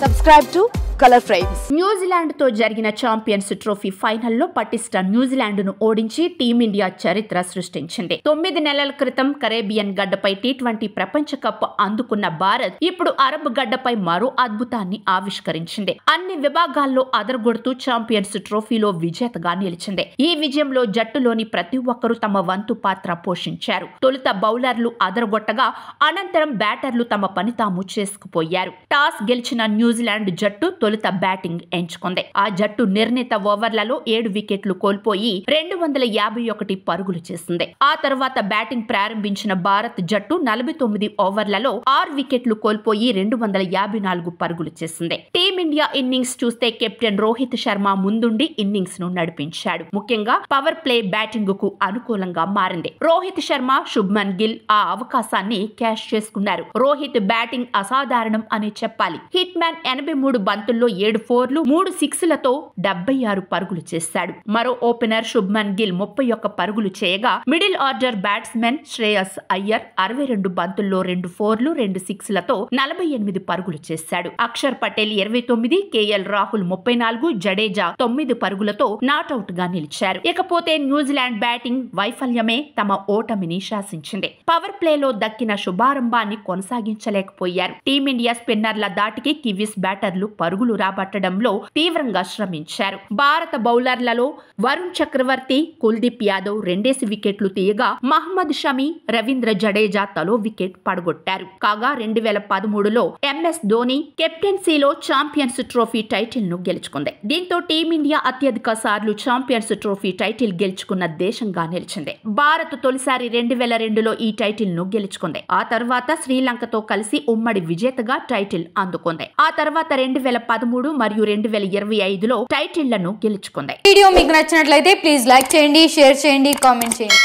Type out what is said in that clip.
Subscribe to Color Frames. New Zealand తో జరిగిన champions trophy ఫైనల్లో పటిష్ట న్యూజిలాండ్ ను ఓడించి టీమిండియా చరిత్ర సృష్టించింది. 9 నెలల క్రితం కరేబియన్ గడ్డపై T20 ప్రపంచ కప్ అందుకున్న భారత్ ఇప్పుడు అరబ్ గడ్డపై మరో అద్భుతాన్ని ఆవిష్కరించింది. అన్ని విభాగాల్లో అదరగొడుతూ ఛాంపియన్స్ ట్రోఫీలో విజేతగా నిలిచింది. ఈ విజయంలో జట్టులోని ప్రతి ఒక్కరూ తమ వంతు పాత్ర పోషించారు. తొలుత బౌలర్లు అదరగొట్టగా అనంతరం బ్యాటర్లు తమ పని తాము చేసుకుపోయారు. టాస్ గెలిచిన న్యూజిలాండ్ జట్టు తొలుత బ్యాటింగ్ ఎంచుకుంది. ఆ జట్టు నిర్ణీత ఓవర్లలో 7 వికెట్లు కోల్పోయి 251 పరుగులు చేసింది. ఆ తర్వాత బ్యాటింగ్ ప్రారంభించిన భారత్ జట్టు 49 ఓవర్లలో 6 వికెట్లు కోల్పోయి 254 పరుగులు చేసింది. టీమిండియా ఇన్నింగ్స్ చూస్తే కెప్టెన్ రోహిత్ శర్మ ముందుండి ఇన్నింగ్స్ ను నడిపించాడు. ముఖ్యంగా పవర్ ప్లే బ్యాటింగ్ కు అనుకూలంగా మారింది. రోహిత్ శర్మ, శుభ్మన్ గిల్ ఆ అవకాశాన్ని క్యాష్ చేసుకున్నారు. రోహిత్ బ్యాటింగ్ అసాధారణం అని చెప్పాలి. హిట్ మ్యాన్ 83 బంతుల్లో 7 4లు 3 6లతో 76 పరుగులు చేశాడు. మరో ఓపెనర్ శుభ్మన్ గిల్ 31 పరుగులు చేయగా middle order batsmen Shreyas Iyer 62 బంతుల్లో 2 4లు 2 6లతో 48 పరుగులు చేశాడు. అక్షర్ పటేల్ 29, కేఎల్ రాహుల్ 34, జడేజా 9 పరుగులతో నాట్అవుట్ గా నిలిచారు. ఇకపోతే న్యూజిలాండ్ బ్యాటింగ్ వైఫల్యమే తమ ఓటమిని శాసించింది. పవర్ ప్లేలో దక్కిన శుభారంభాన్ని కొనసాగించలేకపోయారు. టీమిండియా స్పిన్నర్ల దాటికి కివీస్ బ్యాటర్లు పరుగులు రాబట్టడంలో తీవ్రంగా శ్రమించారు. భారత బౌలర్లలో వరుణ్ చక్రవర్తి, కుల్దీప్ యాదవ్ 2 వికెట్లు తీయగా మహ్మద్ షమి, రవీంద్ర జడేజా తలో వికెట్ పడగొట్టారు. కాగా 2013లో ఎంఎస్ ధోని కెప్టెన్సీలో ఛాంపియన్స్ ట్రోఫీ టైటిల్ ను గెలుచుకుంది. దీంతో టీమిండియా అత్యధిక సార్లు ఛాంపియన్స్ ట్రోఫీ టైటిల్ గెలుచుకున్న దేశంగా నిలిచింది. భారత్ తొలిసారి 2002లో ఈ టైటిల్ ను గెలుచుకుంది. ఆ తర్వాత శ్రీలంకతో కలిసి ఉమ్మడి విజేతగా టైటిల్ అందుకుంది. ఆ తర్వాత 2013 మరియు 2025లో టైటిళ్లను గెలుచుకుంది. వీడియో మీకు నచ్చినట్లయితే ప్లీజ్ లైక్ చేయండి, షేర్ చేయండి, కామెంట్ చేయండి.